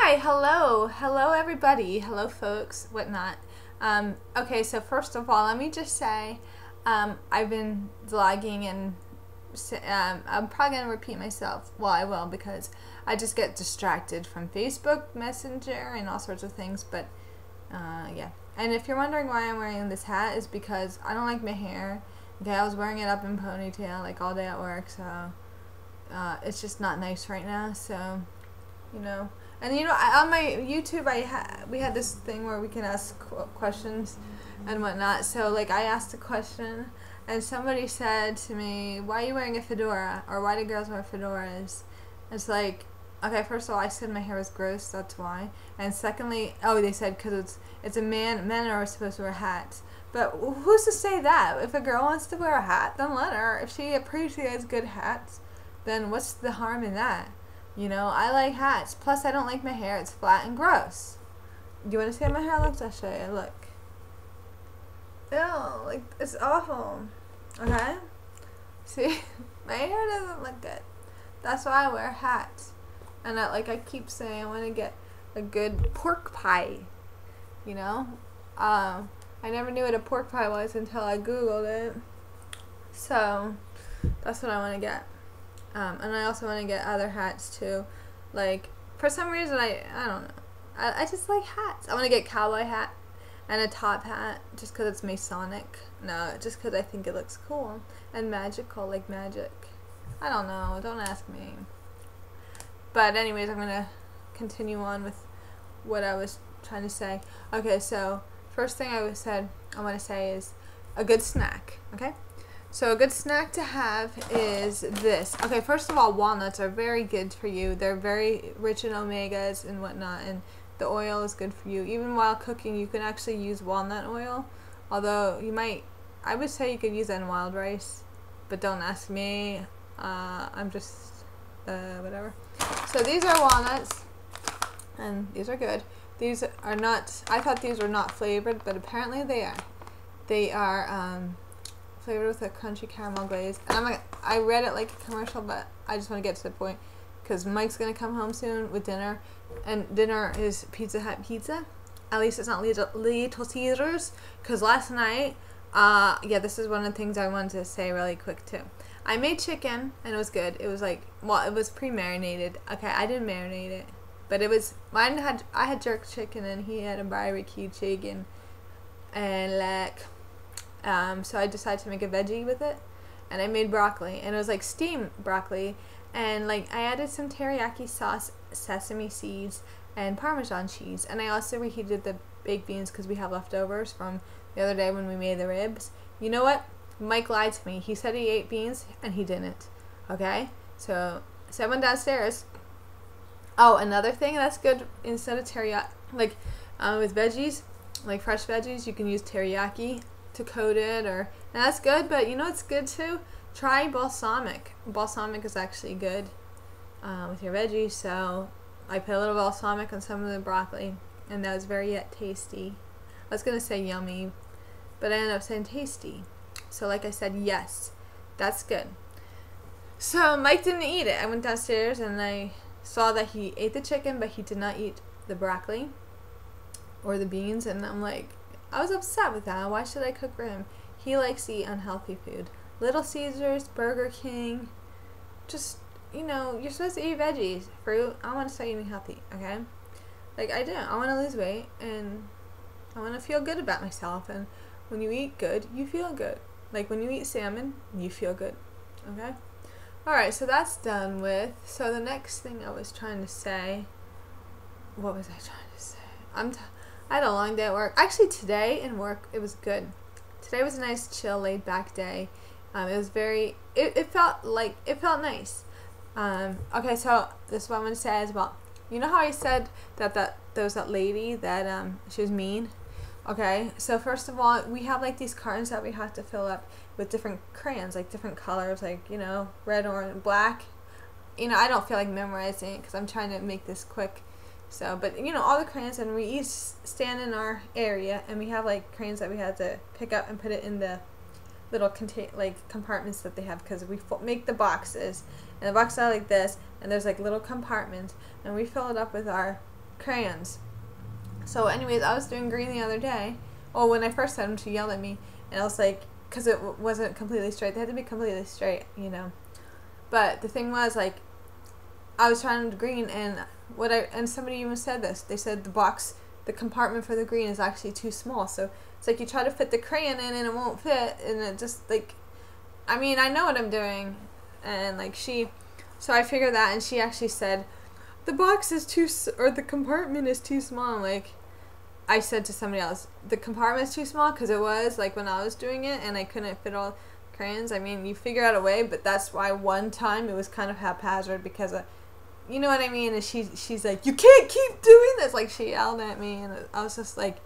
Hi, hello everybody, hello folks, whatnot. Okay, so first of all, let me just say, I've been vlogging and I'm probably gonna repeat myself. Well, I will because I just get distracted from Facebook Messenger and all sorts of things. But yeah. And if you're wondering why I'm wearing this hat, is because I don't like my hair. Okay, I was wearing it up in ponytail like all day at work, so it's just not nice right now. So you know. And you know, on my YouTube, we had this thing where we can ask questions and whatnot. So like, I asked a question, and somebody said to me, "Why are you wearing a fedora?" Or "Why do girls wear fedoras?" It's like, okay, first of all, I said my hair was gross. That's why. And secondly, oh, they said because it's a man. Men are supposed to wear hats. But who's to say that? If a girl wants to wear a hat, then let her. If she appreciates good hats, then what's the harm in that? You know, I like hats. Plus, I don't like my hair. It's flat and gross. Do you want to see how my hair looks? I'll show you. Look. Ew, like, it's awful. Okay? See? My hair doesn't look good. That's why I wear hats. And I keep saying, I want to get a good pork pie. You know? I never knew what a pork pie was until I Googled it. So, that's what I want to get. And I also want to get other hats too. Like, for some reason, I don't know. I just like hats. I want to get a cowboy hat and a top hat just because it's Masonic. No, just because I think it looks cool and magical, like magic. I don't know. Don't ask me. But anyways, I'm going to continue on with what I was trying to say. Okay, so first thing I want to say is a good snack. Okay? So a good snack to have is this. Okay, first of all, walnuts are very good for you. They're very rich in omegas and whatnot, and the oil is good for you. Even while cooking, you can actually use walnut oil. Although I would say you could use that in wild rice, but don't ask me. I'm just, whatever. So these are walnuts, and these are good. These are not, I thought these were not flavored, but apparently they are. They are, flavored with a crunchy caramel glaze. And I read it like a commercial, but I just want to get to the point because Mike's gonna come home soon with dinner, and dinner is Pizza Hut pizza. At least it's not Little Caesars, because last night, yeah, this is one of the things I wanted to say really quick too. I made chicken and it was good. It was like, well, it was pre-marinated. Okay, I didn't marinate it, but it was, I had jerk chicken and he had a barbecue chicken, and like. So I decided to make a veggie with it, and I made broccoli, and it was like steamed broccoli, and like I added some teriyaki sauce, sesame seeds, and Parmesan cheese, and I also reheated the baked beans because we have leftovers from the other day when we made the ribs. You know what? Mike lied to me. He said he ate beans, and he didn't. Okay? So I went downstairs. Oh, another thing that's good, instead of teriyaki, like with veggies, like fresh veggies, you can use teriyaki to coat it, and that's good. But you know what's good too? Try balsamic. Balsamic is actually good with your veggies. So I put a little balsamic on some of the broccoli, and that was very tasty. I was gonna say yummy, but I ended up saying tasty. So like I said, yes, that's good. So Mike didn't eat it. I went downstairs and I saw that he ate the chicken, but he did not eat the broccoli or the beans, and I'm like, I was upset with that. Why should I cook for him? He likes to eat unhealthy food. Little Caesars, Burger King, just, you know, you're supposed to eat veggies, fruit. I want to start eating healthy, okay? Like, I do. I want to lose weight, and I want to feel good about myself, and when you eat good, you feel good. Like, when you eat salmon, you feel good, okay? Alright, so that's done with. So the next thing I was trying to say, what was I trying to say? I had a long day at work. Actually, today in work, it was good. Today was a nice, chill, laid-back day. It was very, it felt nice. Okay, so this is what I'm going to say as well. You know how I said that there was that lady that, she was mean? Okay, so first of all, we have, like, these cartons that we have to fill up with different crayons, like, different colors, like, you know, red, orange, black. You know, I don't feel like memorizing it because I'm trying to make this quick. So, but you know, all the crayons, and we each stand in our area, and we have like crayons that we had to pick up and put it in the little compartments that they have, because we make the boxes, and the boxes are like this, and there's like little compartments, and we fill it up with our crayons. So anyways, I was doing green the other day. Well, when I first had them, she yelled at me, and I was like, because it wasn't completely straight. They had to be completely straight, you know. But the thing was, like, I was trying to green, and somebody even said this. They said the compartment for the green is actually too small. So it's like you try to fit the crayon in, and it won't fit, and it just, like, I mean, I know what I'm doing, and like so I figured that, and she actually said, the compartment is too small. Like, I said to somebody else, the compartment is too small, because it was, like, when I was doing it, and I couldn't fit all crayons. I mean, you figure out a way, but that's why one time it was kind of haphazard, because you know what I mean? And she's like, you can't keep doing this. Like, she yelled at me, and I was just like,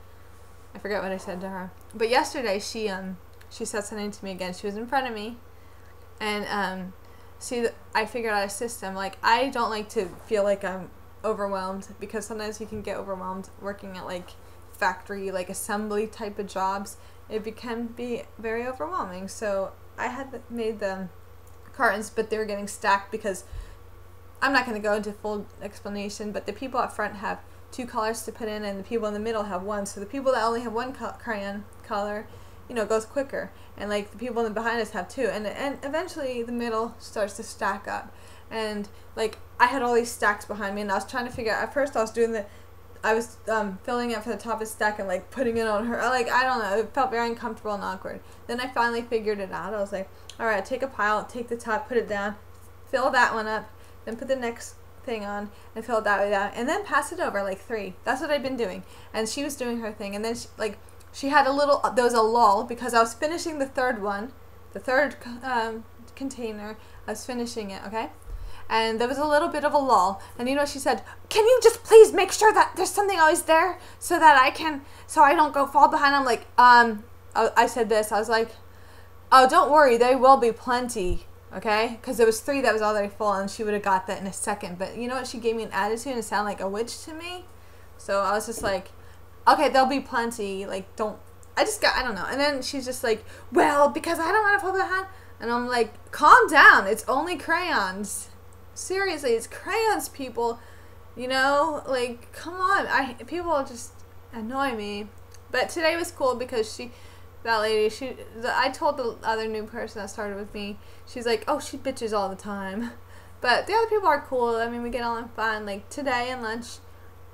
I forget what I said to her. But yesterday, she said something to me again. She was in front of me, and I figured out a system. Like, I don't like to feel like I'm overwhelmed, because sometimes you can get overwhelmed working at, like, factory, like, assembly type of jobs. It can be very overwhelming. So I had made the cartons, but they were getting stacked, because I'm not going to go into full explanation, but the people up front have 2 colors to put in, and the people in the middle have 1. So the people that only have 1 crayon color, you know, goes quicker, and like the people in behind us have 2, and eventually the middle starts to stack up. And like, I had all these stacks behind me, and I was trying to figure out, at first I was filling it for the top of the stack and like putting it on her, like, I don't know, it felt very uncomfortable and awkward. Then I finally figured it out. I was like, alright, take a pile, take the top, put it down, fill that one up, then put the next thing on and fill it that way down, and then pass it over, like 3. That's what I've been doing. And she was doing her thing, and then she had there was a lull, because I was finishing the third one, the third container. I was finishing it, okay? And there was a little bit of a lull, and you know, she said, can you just please make sure that there's something always there, so I don't go fall behind. I'm like, I said this, I was like, oh, don't worry, there will be plenty, okay? Because there was 3 that was already full, and she would have got that in a second. But you know what? She gave me an attitude, and it sounded like a witch to me. So I was just like, okay, there'll be plenty. Like, I don't know. And then she's just like, well, because I don't want to fall behind. And I'm like, calm down. It's only crayons. Seriously, it's crayons, people. You know, like, come on. People just annoy me. But today was cool, because I told the other new person that started with me, she's like, oh, she bitches all the time. But the other people are cool. I mean, we get along fine. Like, today in lunch,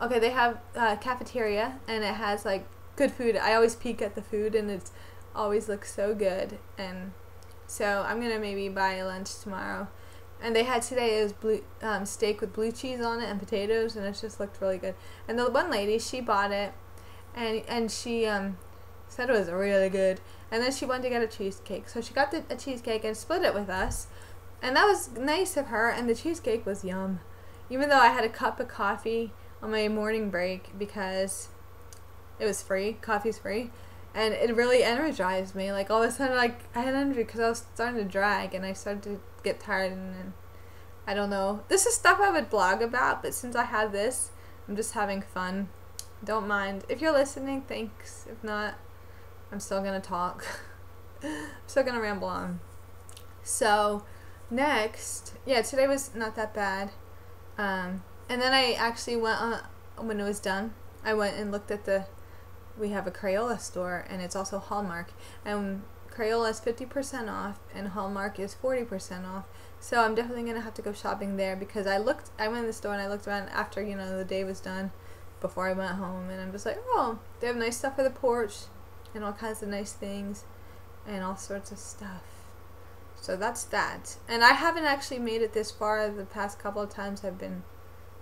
okay, they have cafeteria, and it has, like, good food. I always peek at the food, and it always looks so good. And so I'm going to maybe buy lunch tomorrow. And they had today is steak with blue cheese on it and potatoes, and it just looked really good. And the one lady, she bought it, and she said it was really good. And then she wanted to get a cheesecake. So she got a cheesecake and split it with us. And that was nice of her, and the cheesecake was yum. Even though I had a cup of coffee on my morning break, because it was free, coffee's free. And it really energized me. Like, all of a sudden, like, I had energy, because I was starting to drag, and I started to get tired, and I don't know. This is stuff I would blog about, but since I had this, I'm just having fun. Don't mind. If you're listening, thanks. If not, I'm still gonna talk. I'm still gonna ramble on. So, next, yeah, today was not that bad. And then I actually went on, when it was done, I went and looked at we have a Crayola store, and it's also Hallmark. And Crayola is 50% off, and Hallmark is 40% off. So I'm definitely going to have to go shopping there, because I went in the store and I looked around after, you know, the day was done, before I went home, and I'm just like, oh, they have nice stuff for the porch, and all kinds of nice things, and all sorts of stuff. So that's that. And I haven't actually made it this far the past couple of times I've been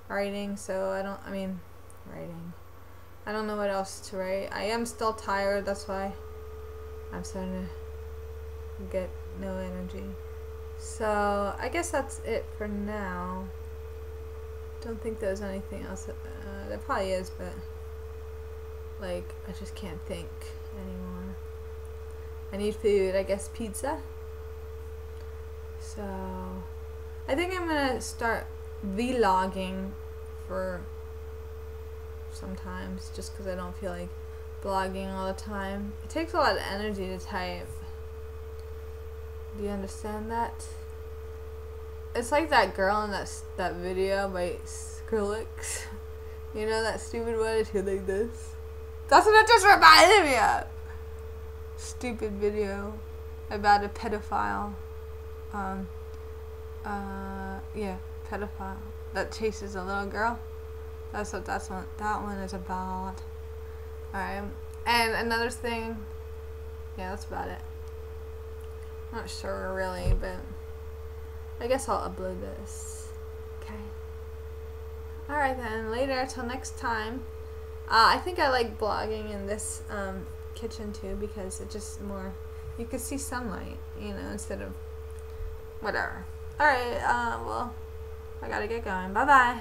writing, so writing. I don't know what else to write. I am still tired, that's why I'm starting to get no energy. So, I guess that's it for now. Don't think there's anything else. There probably is, but, like, I just can't think anymore. I need food. I guess pizza. So, I think I'm gonna start vlogging for sometimes, just because I don't feel like blogging all the time. It takes a lot of energy to type. Do you understand that? It's like that girl in that video by Skrillex. You know that stupid one? It's like this. That's what it just reminded me of. Stupid video about a pedophile. Yeah, pedophile that chases a little girl. That's what that one is about. Alright. And another thing, yeah, that's about it. Not sure really, but I guess I'll upload this. Okay. Alright then, later, till next time. I think I like vlogging in this kitchen too because it just more, you can see sunlight, you know, instead of whatever. Alright, well, I gotta get going. Bye bye.